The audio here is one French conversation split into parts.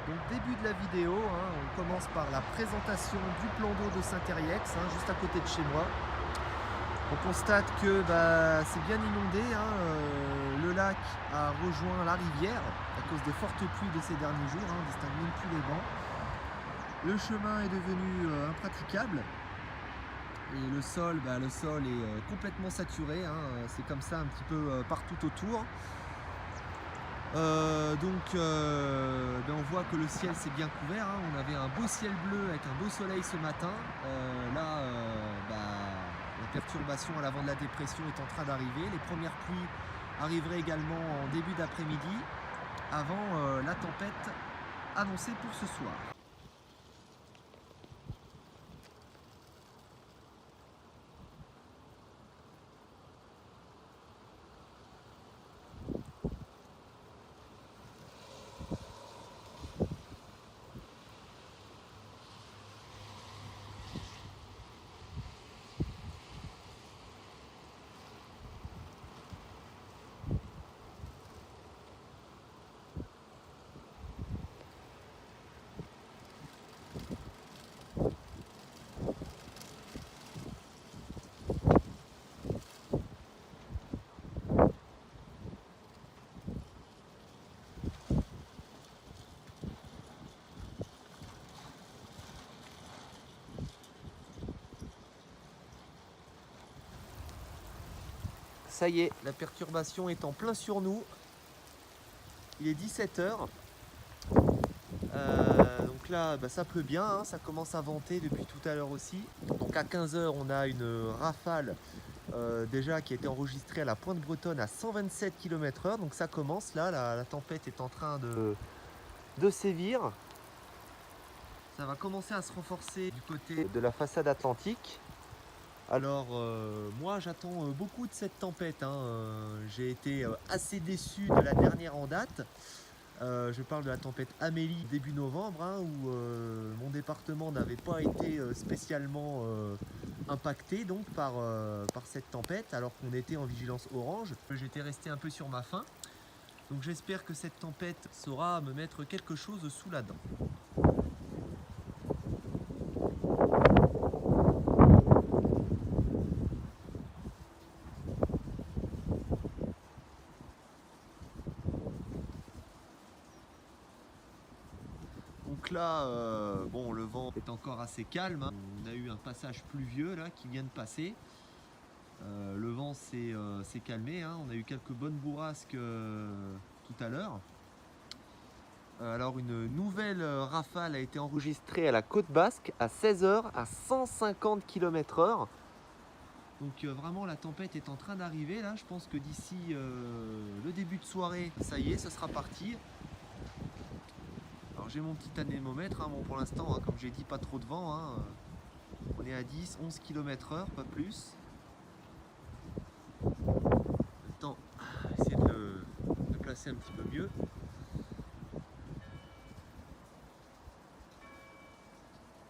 Donc début de la vidéo, on commence par la présentation du plan d'eau de Saint-Hériex, juste à côté de chez moi. On constate que c'est bien inondé, le lac a rejoint la rivière à cause des fortes pluies de ces derniers jours, on ne distingue même plus les bancs. Le chemin est devenu impraticable et le sol est complètement saturé, c'est comme ça un petit peu partout autour. On voit que le ciel s'est bien couvert, on avait un beau ciel bleu avec un beau soleil ce matin. La perturbation à l'avant de la dépression est en train d'arriver. Les premières pluies arriveraient également en début d'après-midi avant la tempête annoncée pour ce soir. Ça y est, la perturbation est en plein sur nous. Il est 17 h. Donc là, ça pleut bien, ça commence à venter depuis tout à l'heure aussi. Donc à 15 h, on a une rafale déjà qui a été enregistrée à la Pointe-Bretonne à 127 km/h. Donc ça commence là, la tempête est en train de sévir. Ça va commencer à se renforcer du côté de la façade atlantique. Alors moi j'attends beaucoup de cette tempête, j'ai été assez déçu de la dernière en date. Je parle de la tempête Amélie début novembre, où mon département n'avait pas été spécialement impacté donc par cette tempête alors qu'on était en vigilance orange. J'étais resté un peu sur ma faim, donc j'espère que cette tempête saura me mettre quelque chose sous la dent. Donc là, le vent est encore assez calme. On a eu un passage pluvieux là qui vient de passer. Le vent s'est calmé. On a eu quelques bonnes bourrasques tout à l'heure. Alors une nouvelle rafale a été enregistrée à la côte basque à 16 h à 150 km/h. Donc vraiment la tempête est en train d'arriver là. Je pense que d'ici le début de soirée, ça y est, ça sera parti. Alors j'ai mon petit anémomètre, pour l'instant, comme j'ai dit, pas trop de vent, on est à 10-11 km/h, pas plus. Attends, essayer de le placer un petit peu mieux.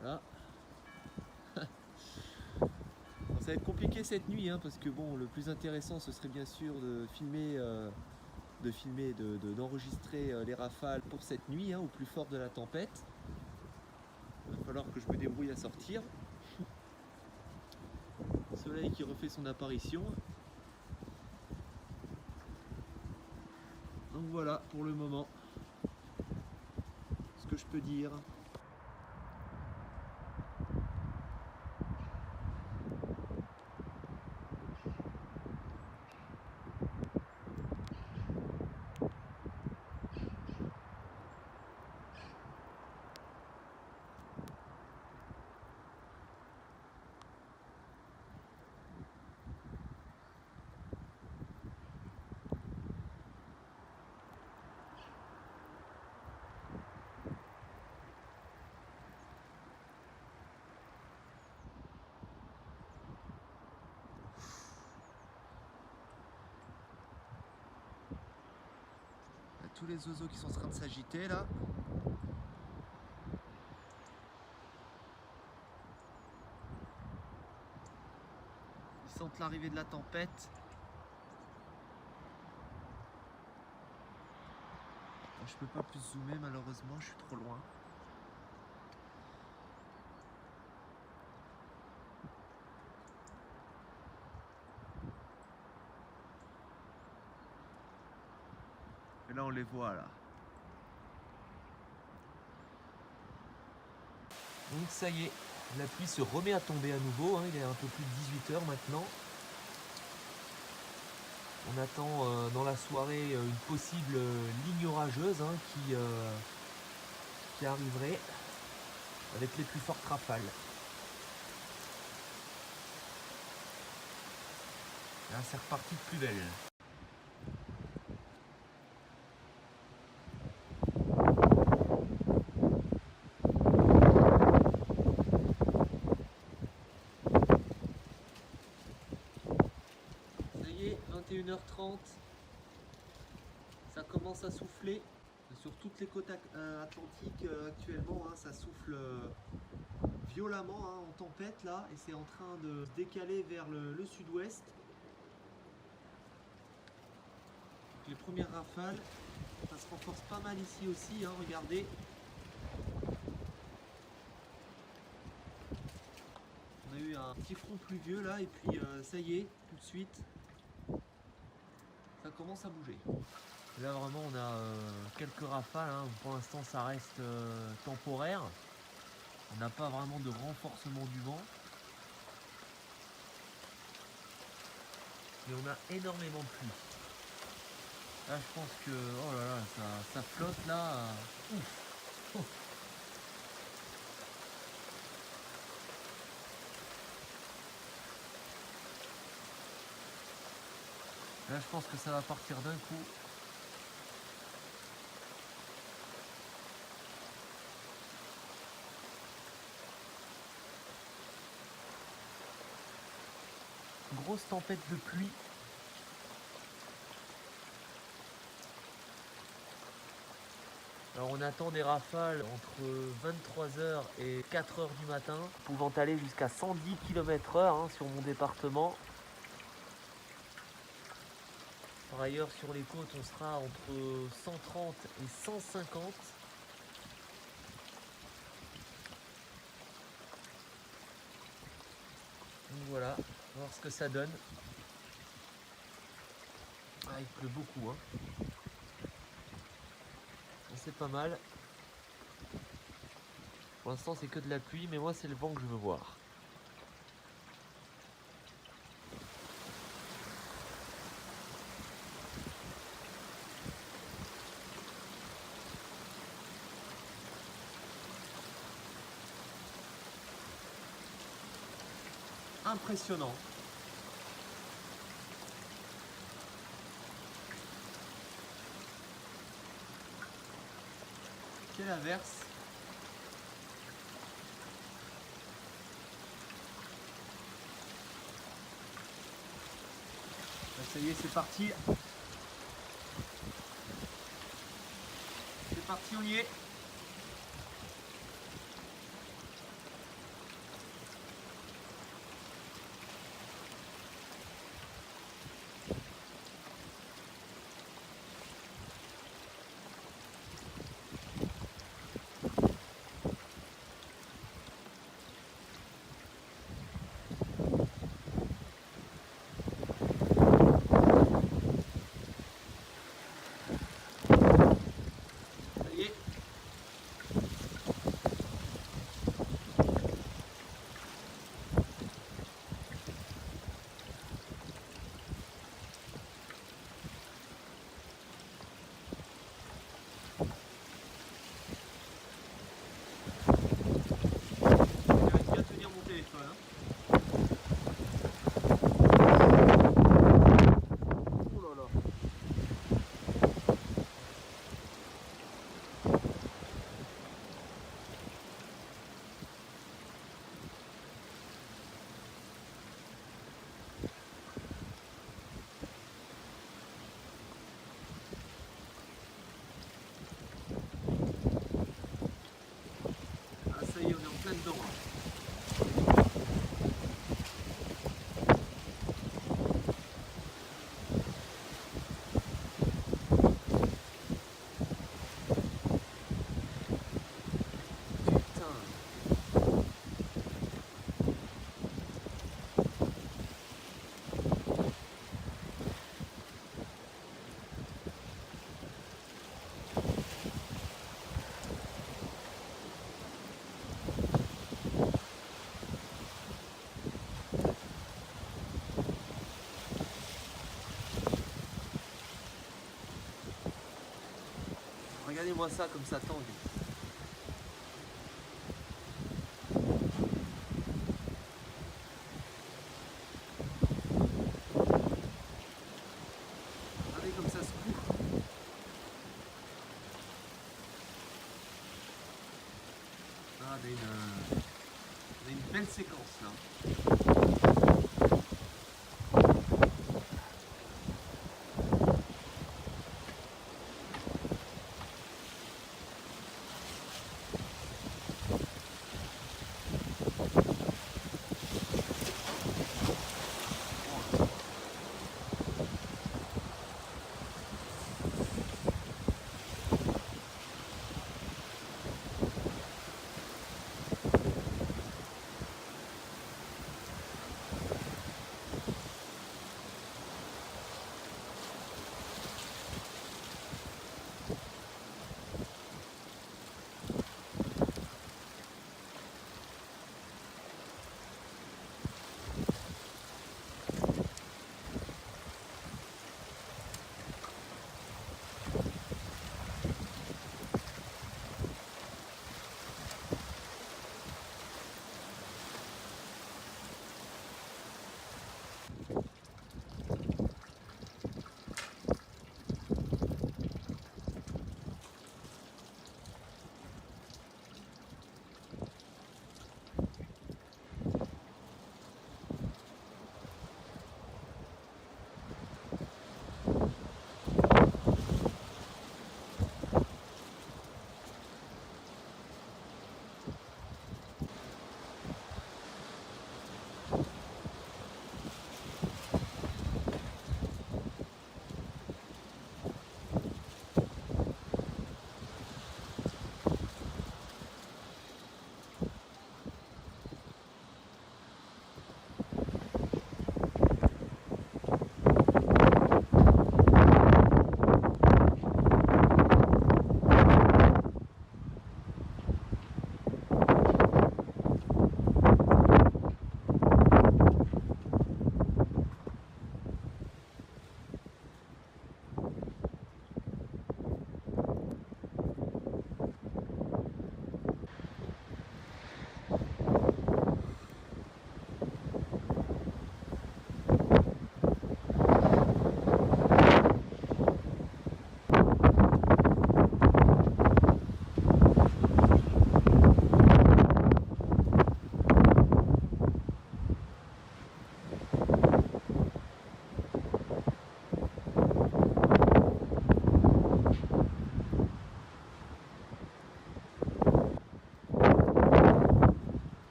Voilà. Ça va être compliqué cette nuit, parce que le plus intéressant ce serait bien sûr de filmer, d'enregistrer les rafales pour cette nuit, au plus fort de la tempête. Il va falloir que je me débrouille à sortir. Le soleil qui refait son apparition. Donc voilà pour le moment ce que je peux dire. Tous les oiseaux qui sont en train de s'agiter là. Ils sentent l'arrivée de la tempête. Je peux pas plus zoomer malheureusement, je suis trop loin. Et là on les voit là. Donc ça y est, la pluie se remet à tomber à nouveau, hein, il est un peu plus de 18 h maintenant. On attend dans la soirée une possible ligne orageuse hein, qui arriverait avec les plus fortes rafales. Là c'est reparti de plus belle. Ça y est, 21 h 30. Ça commence à souffler sur toutes les côtes atlantiques actuellement, hein, ça souffle violemment hein, en tempête là et c'est en train de se décaler vers le sud-ouest. Les premières rafales, ça se renforce pas mal ici aussi, hein, regardez. On a eu un petit front pluvieux là et puis ça y est, tout de suite, ça commence à bouger. Là vraiment on a quelques rafales, hein. Pour l'instant ça reste temporaire. On n'a pas vraiment de renforcement du vent. Mais on a énormément de pluie. Là je pense que oh là là ça flotte là. Ouf. Là je pense que ça va partir d'un coup. Grosse tempête de pluie. Alors on attend des rafales entre 23 h et 4 h du matin, pouvant aller jusqu'à 110 km/h hein, sur mon département. Par ailleurs sur les côtes on sera entre 130 et 150. Donc voilà, on va voir ce que ça donne. Ah, il pleut beaucoup, hein. C'est pas mal. Pour l'instant c'est que de la pluie, mais moi c'est le vent que je veux voir. Impressionnant. Quelle averse. Ça y est, c'est parti. C'est parti, on y est. Ça y est, Regardez-moi ça comme ça tangue. Regardez comme ça secoue. Ah, on a une belle séquence là.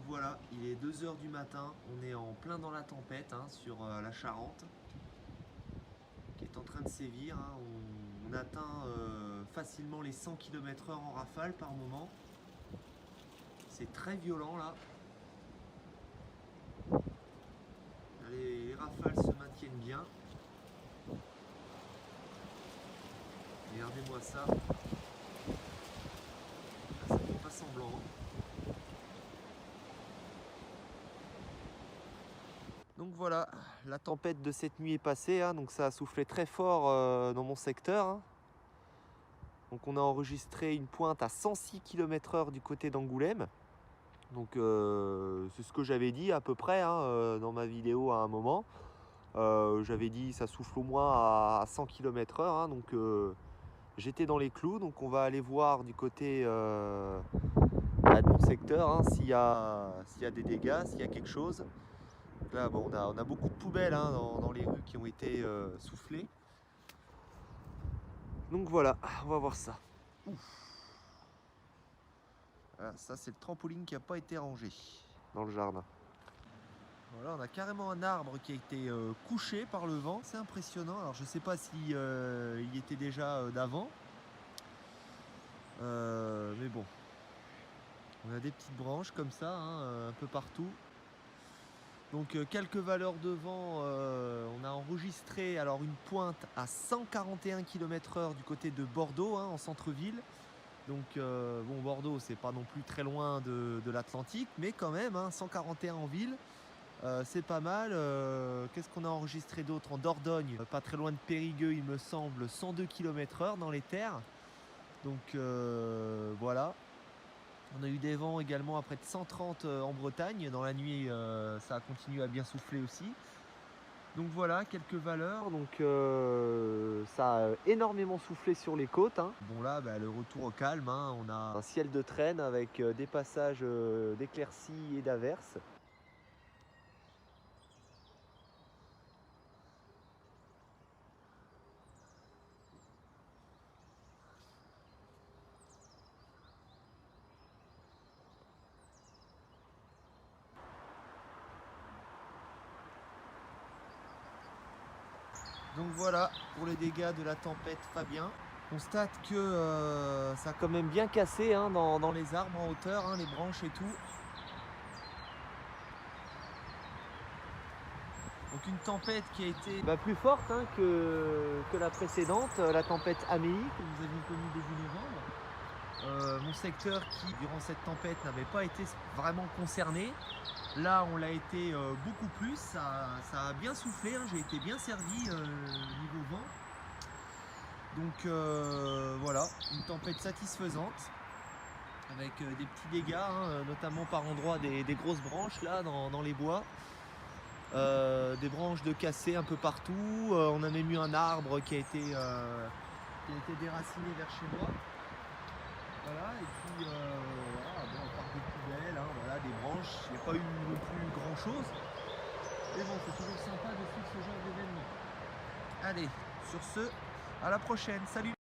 Voilà, il est 2 h du matin, on est en plein dans la tempête hein, sur la Charente qui est en train de sévir. Hein. On atteint facilement les 100 km/h en rafale par moment. C'est très violent là. Les rafales se maintiennent bien. Regardez-moi ça. Ça fait pas semblant. Donc voilà, la tempête de cette nuit est passée, hein, donc ça a soufflé très fort dans mon secteur. Hein. Donc on a enregistré une pointe à 106 km/h du côté d'Angoulême. Donc c'est ce que j'avais dit à peu près hein, dans ma vidéo à un moment. J'avais dit ça souffle au moins à 100 km/h, hein, donc j'étais dans les clous. Donc on va aller voir du côté de mon secteur hein, s'il y a des dégâts, s'il y a quelque chose. Donc là bon, on a beaucoup de poubelles hein, dans les rues qui ont été soufflées. Donc voilà, on va voir ça. Ouf. Voilà, ça c'est le trampoline qui n'a pas été rangé dans le jardin. Voilà, on a carrément un arbre qui a été couché par le vent, c'est impressionnant. Alors je ne sais pas si il y était déjà d'avant, mais bon. On a des petites branches comme ça, hein, un peu partout. Donc quelques valeurs de vent, on a enregistré alors une pointe à 141 km/h du côté de Bordeaux, hein, en centre-ville. Donc bon, Bordeaux, c'est pas non plus très loin de l'Atlantique, mais quand même, hein, 141 en ville, c'est pas mal. Qu'est-ce qu'on a enregistré d'autre en Dordogne? Pas très loin de Périgueux, il me semble, 102 km/h dans les terres. Donc voilà. On a eu des vents également à près de 130 en Bretagne. Dans la nuit, ça a continué à bien souffler aussi. Donc voilà, quelques valeurs. Donc ça a énormément soufflé sur les côtes, hein. Bon là, bah, le retour au calme, hein. On a un ciel de traîne avec des passages d'éclaircies et d'averses. Donc voilà pour les dégâts de la tempête Fabien. On constate que ça a quand même bien cassé, hein, dans les arbres en hauteur, hein, les branches et tout. Donc une tempête qui a été plus forte, hein, que la précédente, la tempête Amélie que vous aviez connue début novembre. Mon secteur qui, durant cette tempête, n'avait pas été vraiment concerné. Là, on l'a été beaucoup plus. Ça a bien soufflé, hein, j'ai été bien servi niveau vent. Donc voilà, une tempête satisfaisante avec des petits dégâts, hein, notamment par endroits des grosses branches là dans les bois. Des branches de cassées un peu partout. On a même eu un arbre qui a été déraciné vers chez moi. Voilà, et puis voilà, bon, on part des poubelles, hein, voilà, des branches. Il n'y a pas eu non plus grand chose. Mais bon, c'est toujours sympa de suivre ce genre d'événement. Allez, sur ce, à la prochaine. Salut!